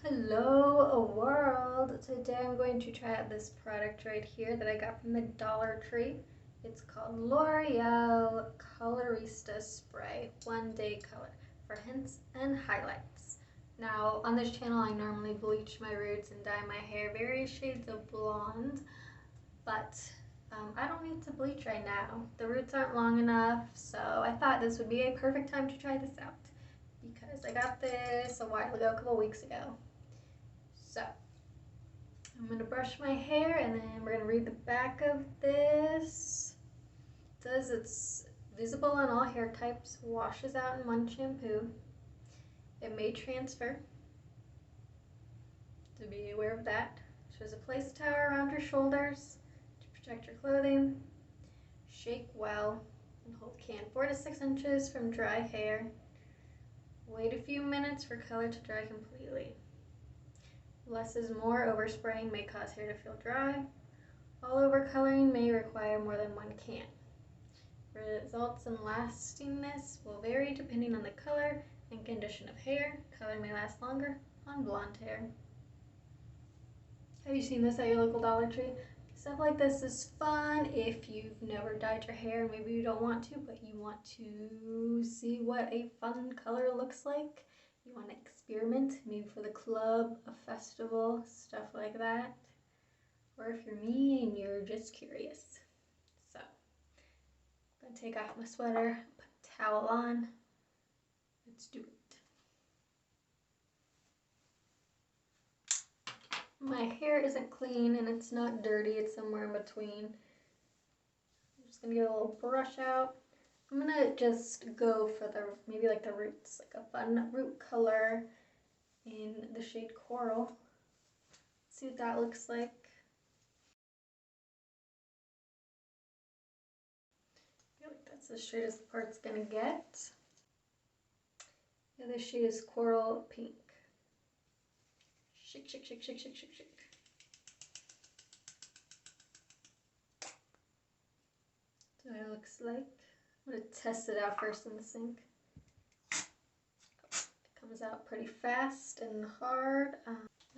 Hello world! Today I'm going to try out this product right here that I got from the Dollar Tree. It's called L'Oreal Colorista Spray One Day Color for hints and highlights. Now on this channel I normally bleach my roots and dye my hair various shades of blonde, but I don't need to bleach right now. The roots aren't long enough, so I thought this would be a perfect time to try this out because I got this a while ago, a couple weeks ago. So I'm going to brush my hair and then we're going to read the back of this. It says it's visible on all hair types, washes out in one shampoo. It may transfer, to be aware of that. Shows a place towel around your shoulders to protect your clothing. Shake well and hold can 4 to 6 inches from dry hair. Wait a few minutes for color to dry completely. Less is more. Overspraying may cause hair to feel dry. All over coloring may require more than 1 can. Results in lastingness will vary depending on the color and condition of hair. Color may last longer on blonde hair. Have you seen this at your local Dollar Tree? Stuff like this is fun if you've never dyed your hair. Maybe you don't want to, but you want to see what a fun color looks like. You want to experiment, maybe for the club, a festival, stuff like that. Or if you're me and you're just curious. So, I'm going to take off my sweater, put a towel on. Let's do it. My hair isn't clean and it's not dirty, it's somewhere in between. I'm just going to get a little brush out. I'm going to just go for maybe like the roots, like a fun root color in the shade Coral. See what that looks like. I feel like that's the straightest the part's going to get. The other shade is Coral Pink. Shake, shake, shake, shake, shake, shake, shake. So it looks like. I'm going to test it out first in the sink. It comes out pretty fast and hard. I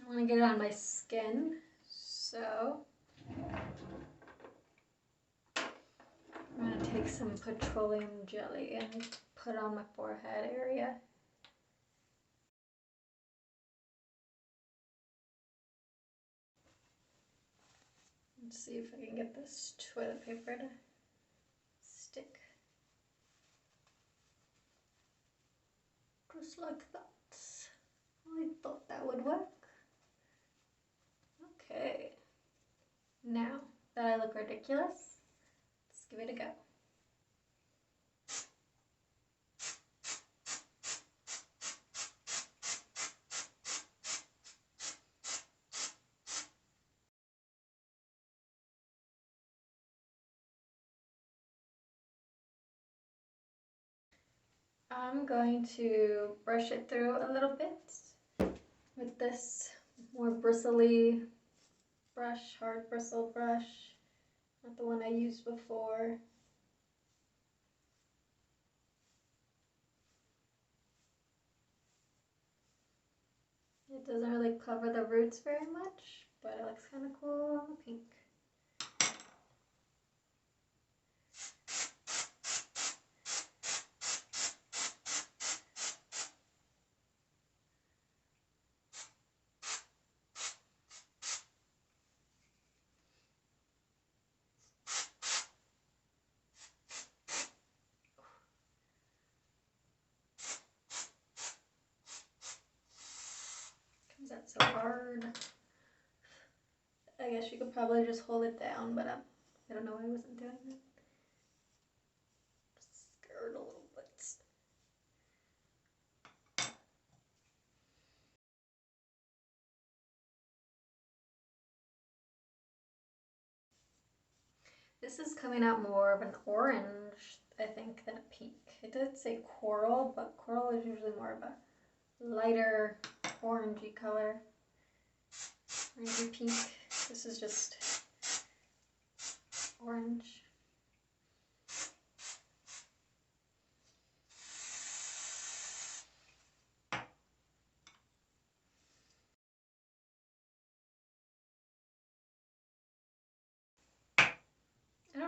want to get it on my skin, so I'm going to take some petroleum jelly and put on my forehead area. Let's see if I can get this toilet paper to stick. Just like that. I thought that would work. Okay. Now that I look ridiculous, let's give it a go. I'm going to brush it through a little bit with this more bristly brush, hard bristle brush, not the one I used before. It doesn't really cover the roots very much, but it looks kind of cool on the pink. That's so hard. I guess you could probably just hold it down, but I don't know why I wasn't doing it. Scared a little bit. This is coming out more of an orange, I think, than a pink. It did say coral, but coral is usually more of a lighter orangey color. Orangey pink. This is just orange.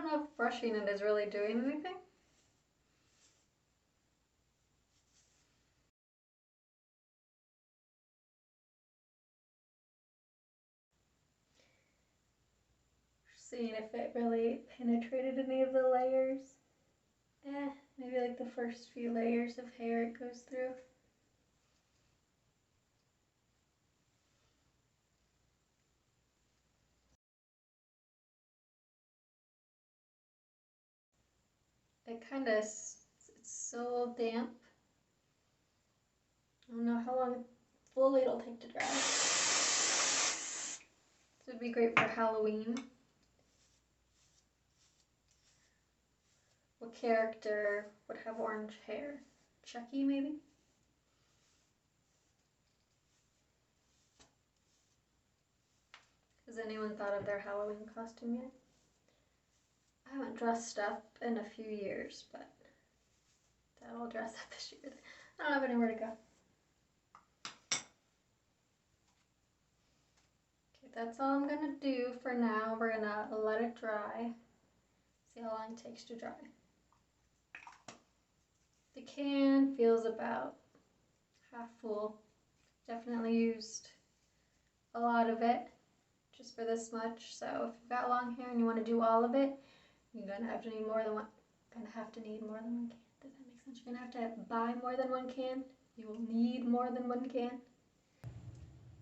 don't know if brushing it is really doing anything. Seeing if it really penetrated any of the layers. Maybe like the first few layers of hair it goes through. It's so damp. I don't know how long fully it'll take to dry. This would be great for Halloween. What character would have orange hair? Chucky, maybe? Has anyone thought of their Halloween costume yet? I haven't dressed up in a few years, but I'll dress up this year. I don't have anywhere to go. Okay, that's all I'm gonna do for now. We're gonna let it dry. See how long it takes to dry. The can feels about half full. Definitely used a lot of it just for this much. So if you've got long hair and you want to do all of it, you're gonna have to need more than one. Does that make sense? You're gonna have to buy more than one can. You will need more than one can.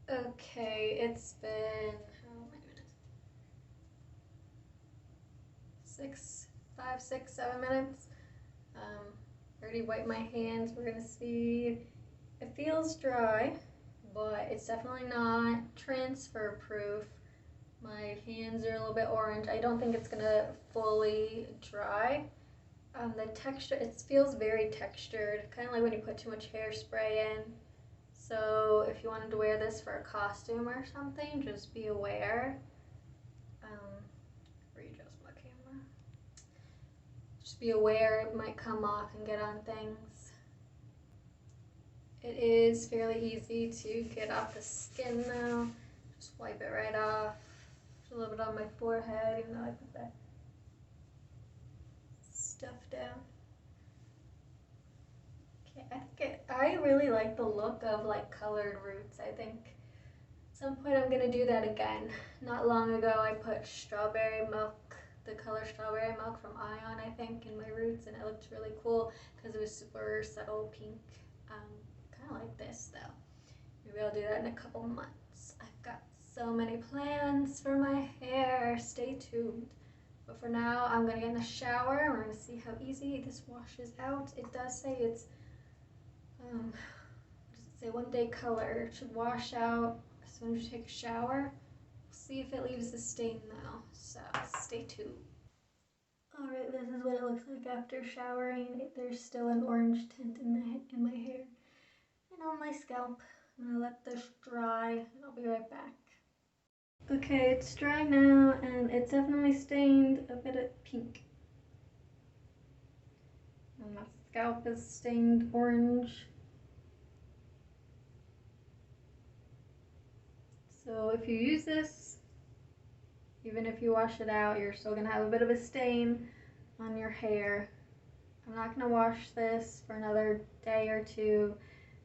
Okay, it's been how many minutes? 5, 6, 7 minutes. Already wiped my hands. We're gonna see. It feels dry, but it's definitely not transfer proof. My hands are a little bit orange. I don't think it's gonna fully dry. The texture, it feels very textured, kind of like when you put too much hairspray in. So if you wanted to wear this for a costume or something, just be aware. Readjust my camera. Just be aware it might come off and get on things. It is fairly easy to get off the skin though. Just wipe it right off. A little bit on my forehead, even though I put that stuff down. Okay, I really like the look of like colored roots. I think at some point I'm gonna do that again. Not long ago I put strawberry milk, the color strawberry milk from Ion, I think, in my roots, and it looked really cool because it was super subtle pink. Kind of like this though. Maybe I'll do that in a couple months. I've got so many plans for my hair. Stay tuned. But for now, I'm gonna get in the shower and we're gonna see how easy this washes out. It does say it's, what does it say? 1 day color. It should wash out as soon as you take a shower. We'll see if it leaves a stain though, so stay tuned. Alright, this is what it looks like after showering. There's still an orange tint in my hair and on my scalp. I'm gonna let this dry and I'll be right back. Okay, it's dry now and it's definitely stained a bit of pink. And my scalp is stained orange. So if you use this, even if you wash it out, you're still gonna have a bit of a stain on your hair. I'm not gonna wash this for another day or two,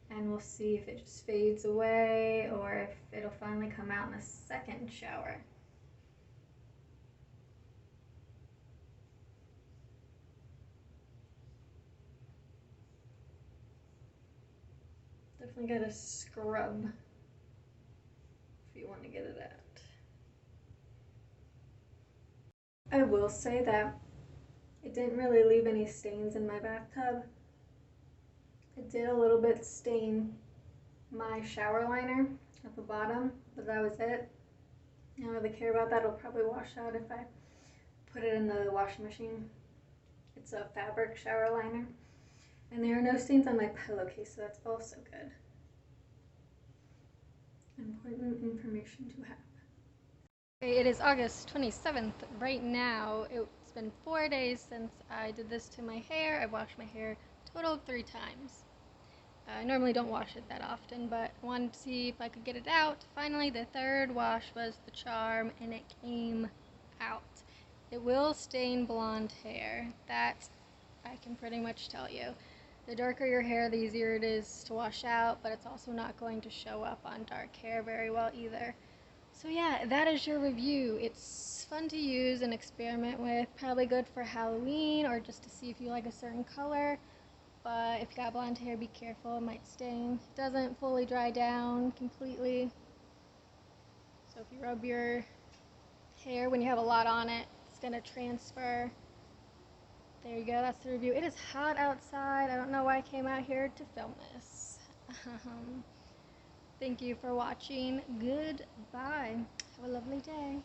and we'll see if it just fades away or if it'll finally come out in a second shower. Definitely gotta scrub if you want to get it out. I will say that it didn't really leave any stains in my bathtub. It did a little bit stain my shower liner at the bottom, but that was it. I don't really care about that. It'll probably wash out if I put it in the washing machine. It's a fabric shower liner. And there are no stains on my pillowcase, so that's also good. Important information to have. It is August 27th. Right now, it's been 4 days since I did this to my hair. I've washed my hair a total of 3 times. I normally don't wash it that often, but I wanted to see if I could get it out. Finally, the third wash was the charm, and it came out. It will stain blonde hair. That I can pretty much tell you. The darker your hair, the easier it is to wash out, but it's also not going to show up on dark hair very well either. So yeah, that is your review. It's fun to use and experiment with. Probably good for Halloween or just to see if you like a certain color. But if you got blonde hair, be careful, it might stain. It doesn't fully dry down completely. So if you rub your hair when you have a lot on it, it's gonna transfer. There you go, that's the review. It is hot outside. I don't know why I came out here to film this. Thank you for watching. Goodbye. Have a lovely day.